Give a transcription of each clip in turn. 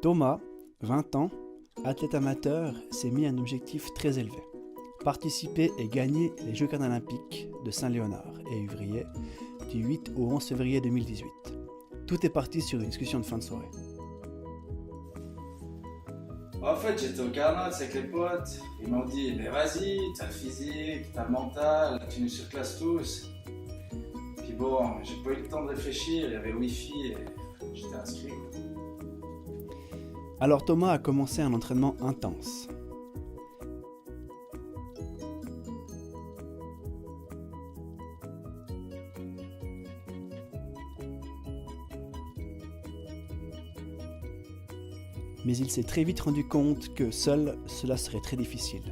Thomas, 20 ans, athlète amateur, s'est mis un objectif très élevé. Participer et gagner les Jeux paralympiques de Saint-Léonard et Uvrier du 8 au 11 février 2018. Tout est parti sur une discussion de fin de soirée. En fait, j'étais au carnaval avec les potes. Ils m'ont dit, mais vas-y, t'as le physique, t'as le mental, tu nous surclasses tous. Puis bon, j'ai pas eu le temps de réfléchir, il y avait Wi-Fi et j'étais inscrit. Alors Thomas a commencé un entraînement intense. Mais il s'est très vite rendu compte que seul, cela serait très difficile.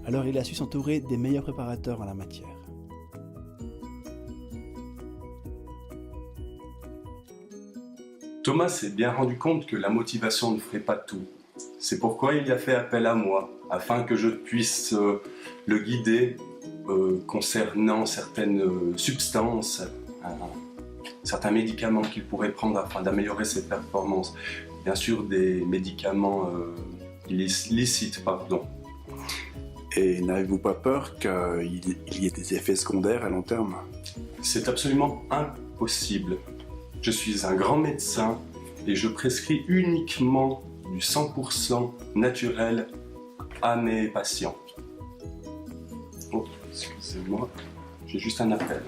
Alors il a su s'entourer des meilleurs préparateurs en la matière. Thomas s'est bien rendu compte que la motivation ne ferait pas tout. C'est pourquoi il a fait appel à moi, afin que je puisse le guider concernant certaines substances, certains médicaments qu'il pourrait prendre afin d'améliorer ses performances. Bien sûr, des médicaments licites, pardon. Et n'avez-vous pas peur qu'il y ait des effets secondaires à long terme? C'est absolument impossible. Je suis un grand médecin et je prescris uniquement du 100% naturel à mes patients. Oh, excusez-moi, j'ai juste un appel.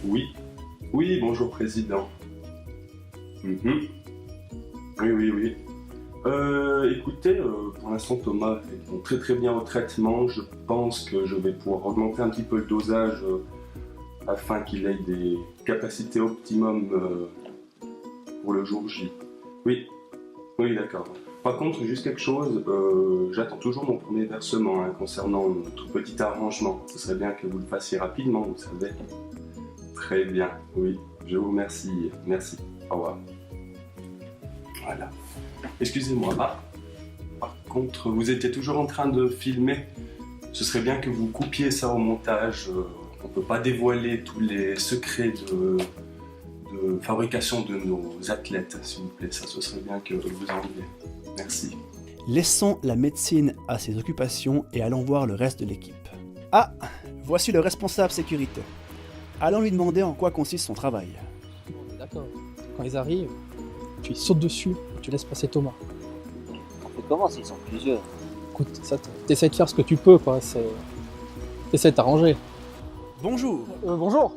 Oui, bonjour président. Oui. Écoutez, pour l'instant Thomas répond très bien au traitement. Je pense que je vais pouvoir augmenter un petit peu le dosage afin qu'il ait des capacités optimum pour le jour J. Oui, d'accord. Par contre, juste quelque chose, j'attends toujours mon premier versement concernant notre petit arrangement. Ce serait bien que vous le fassiez rapidement, vous savez. Très bien, oui, je vous remercie. Merci, au revoir. Voilà. Excusez-moi, par contre, vous étiez toujours en train de filmer. Ce serait bien que vous coupiez ça au montage. On ne peut pas dévoiler tous les secrets de fabrication de nos athlètes, s'il vous plaît. Ça, ce serait bien que vous enleviez. Merci. Laissons la médecine à ses occupations et allons voir le reste de l'équipe. Ah, voici le responsable sécurité. Allons lui demander en quoi consiste son travail. D'accord. Quand ils arrivent, tu sautes dessus et tu laisses passer Thomas. On fait comment s'ils sont plusieurs? Écoute, t'essayes de faire ce que tu peux, quoi. T'essayes de t'arranger. Bonjour. Bonjour.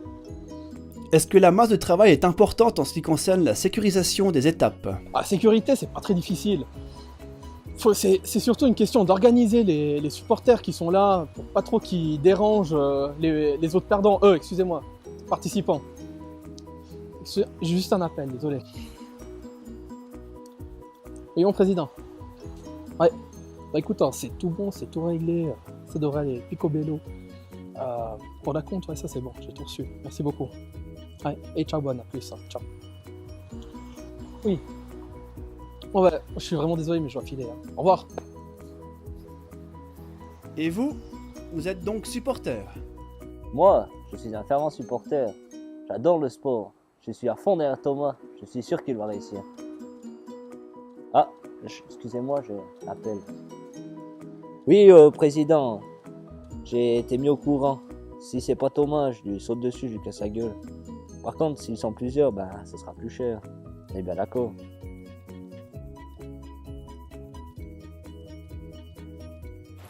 Est-ce que la masse de travail est importante en ce qui concerne la sécurisation des étapes? Ah, sécurité, c'est pas très difficile. C'est surtout une question d'organiser les supporters qui sont là, pour pas trop qu'ils dérangent les autres perdants. Excusez-moi, participants. J'ai juste un appel, désolé. Oui, mon président. Ouais. Bah écoute, c'est tout bon, c'est tout réglé. Ça devrait aller picobello. Pour la compte, ouais, ça c'est bon, j'ai tout reçu. Merci beaucoup. Ouais, et ciao, bonne, à plus. Ciao. Oui. Bon bah, je suis vraiment désolé, mais je dois filer. Au revoir. Et vous êtes donc supporter? Moi, je suis un fervent supporter. J'adore le sport. Je suis à fond derrière Thomas. Je suis sûr qu'il va réussir. Ah, excusez-moi, j'ai l'appel. Oui, président. J'ai été mis au courant. Si c'est pas Thomas, je lui saute dessus, je lui casse la gueule. Par contre, s'ils sont plusieurs, ça sera plus cher. On est bien d'accord.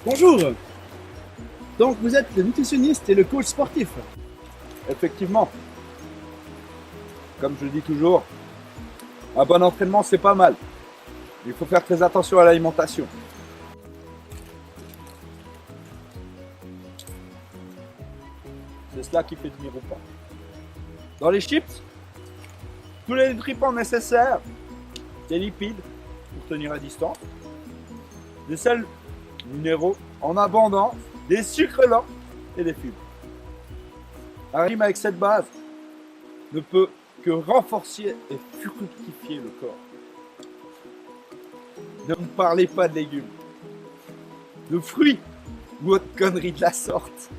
Bonjour. Donc vous êtes le nutritionniste et le coach sportif? Effectivement. Comme je le dis toujours, un bon entraînement c'est pas mal. Il faut faire très attention à l'alimentation. C'est cela qui fait tenir ou pas. Dans les chips, tous les nutriments nécessaires, des lipides pour tenir à distance, des sels minéraux en abondance, des sucres lents et des fibres. Un régime avec cette base ne peut que renforcer et fructifier le corps. Ne me parlez pas de légumes, de fruits ou autre connerie de la sorte.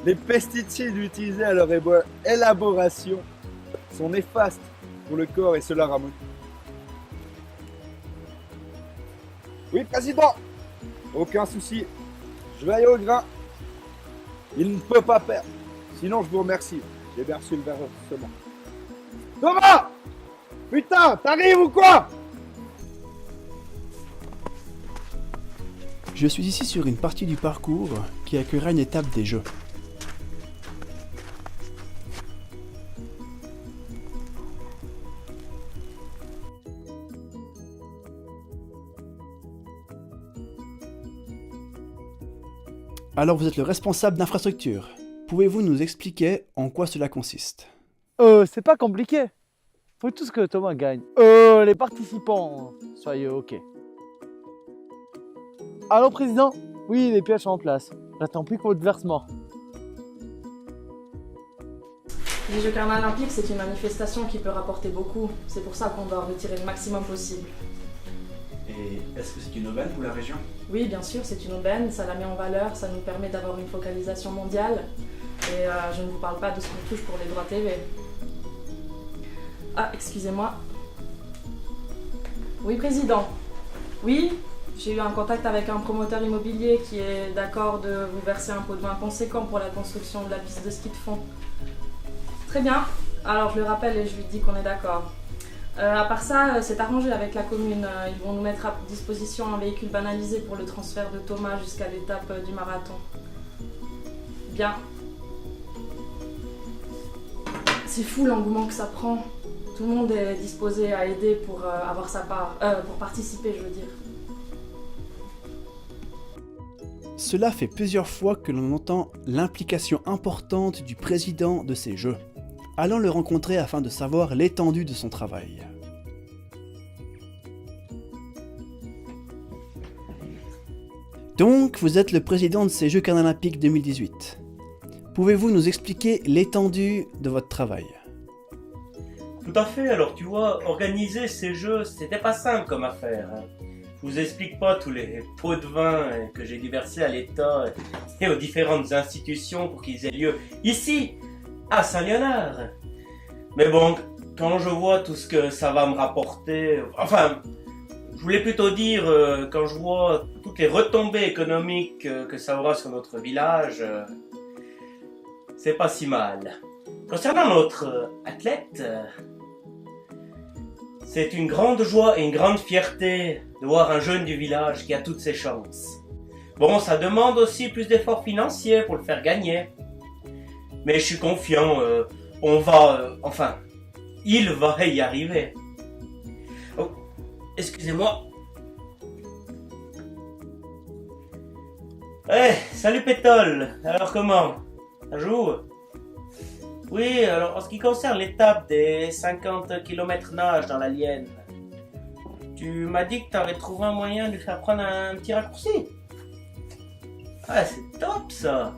Les pesticides utilisés à leur élaboration sont néfastes pour le corps et cela ramollit. Oui, président, aucun souci. Je vais aller au grain. Il ne peut pas perdre. Sinon, je vous remercie. J'ai bien reçu le versement. Thomas! Putain, t'arrives ou quoi? Je suis ici sur une partie du parcours qui accueillera une étape des jeux. Alors vous êtes le responsable d'infrastructure. Pouvez-vous nous expliquer en quoi cela consiste? C'est pas compliqué. Faut tout ce que Thomas gagne. Les participants, soyez ok. Allô, président? Oui, les pièces sont en place. J'attends plus que votre versement. Les Jeux Carnats Olympiques, c'est une manifestation qui peut rapporter beaucoup. C'est pour ça qu'on doit en retirer le maximum possible. Et est-ce que c'est une aubaine pour la région? Oui, bien sûr, c'est une aubaine, ça la met en valeur, ça nous permet d'avoir une focalisation mondiale. Et je ne vous parle pas de ce qu'on touche pour les droits TV. Ah, excusez-moi. Oui, président. Oui, j'ai eu un contact avec un promoteur immobilier qui est d'accord de vous verser un pot de vin conséquent pour la construction de la piste de ski de fond. Très bien, alors je le rappelle et je lui dis qu'on est d'accord. À part ça, c'est arrangé avec la commune. Ils vont nous mettre à disposition un véhicule banalisé pour le transfert de Thomas jusqu'à l'étape du marathon. Bien. C'est fou l'engouement que ça prend. Tout le monde est disposé à aider pour avoir sa part, pour participer, je veux dire. Cela fait plusieurs fois que l'on entend l'implication importante du président de ces Jeux. Allons le rencontrer afin de savoir l'étendue de son travail. Donc, vous êtes le président de ces Jeux Carnats Olympiques 2018. Pouvez-vous nous expliquer l'étendue de votre travail? Tout à fait, alors tu vois, organiser ces jeux, c'était pas simple comme affaire. Je vous explique pas tous les pots de vin que j'ai dû verser à l'État et aux différentes institutions pour qu'ils aient lieu ici, à Saint-Léonard. Mais bon, quand je vois tout ce que ça va me rapporter, enfin, je voulais plutôt dire, quand je vois toutes les retombées économiques que ça aura sur notre village, c'est pas si mal. Concernant notre athlète, c'est une grande joie et une grande fierté de voir un jeune du village qui a toutes ses chances. Bon, ça demande aussi plus d'efforts financiers pour le faire gagner. Mais je suis confiant, il va y arriver. Oh, excusez-moi. Salut Pétole, alors comment? Ça joue? Oui, alors en ce qui concerne l'étape des 50 km nage dans la Lienne, tu m'as dit que tu avais trouvé un moyen de lui faire prendre un petit raccourci. Ah, c'est top ça.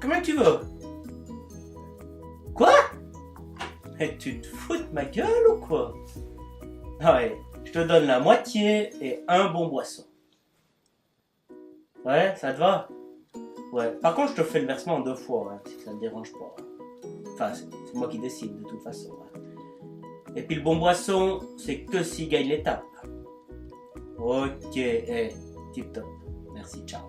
Comment tu veux? Quoi? Tu te fous de ma gueule ou quoi? Ouais, je te donne la moitié et un bon boisson. Ouais, ça te va? Ouais, par contre, je te fais le versement en 2 fois, hein, si ça te dérange pas. Enfin, c'est moi qui décide, de toute façon. Hein. Et puis le bon boisson, c'est que s'il gagne l'étape. Ok, tip top. Merci, ciao.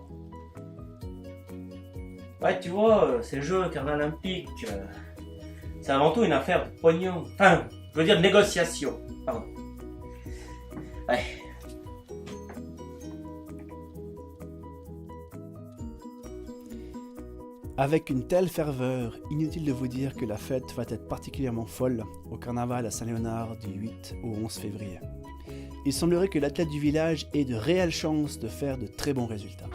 Ouais, tu vois, ces Jeux Carnats Olympiques, c'est avant tout une affaire de pognon. Enfin, je veux dire de négociation. Pardon. Ouais. Avec une telle ferveur, inutile de vous dire que la fête va être particulièrement folle au carnaval à Saint-Léonard du 8 au 11 février. Il semblerait que l'athlète du village ait de réelles chances de faire de très bons résultats.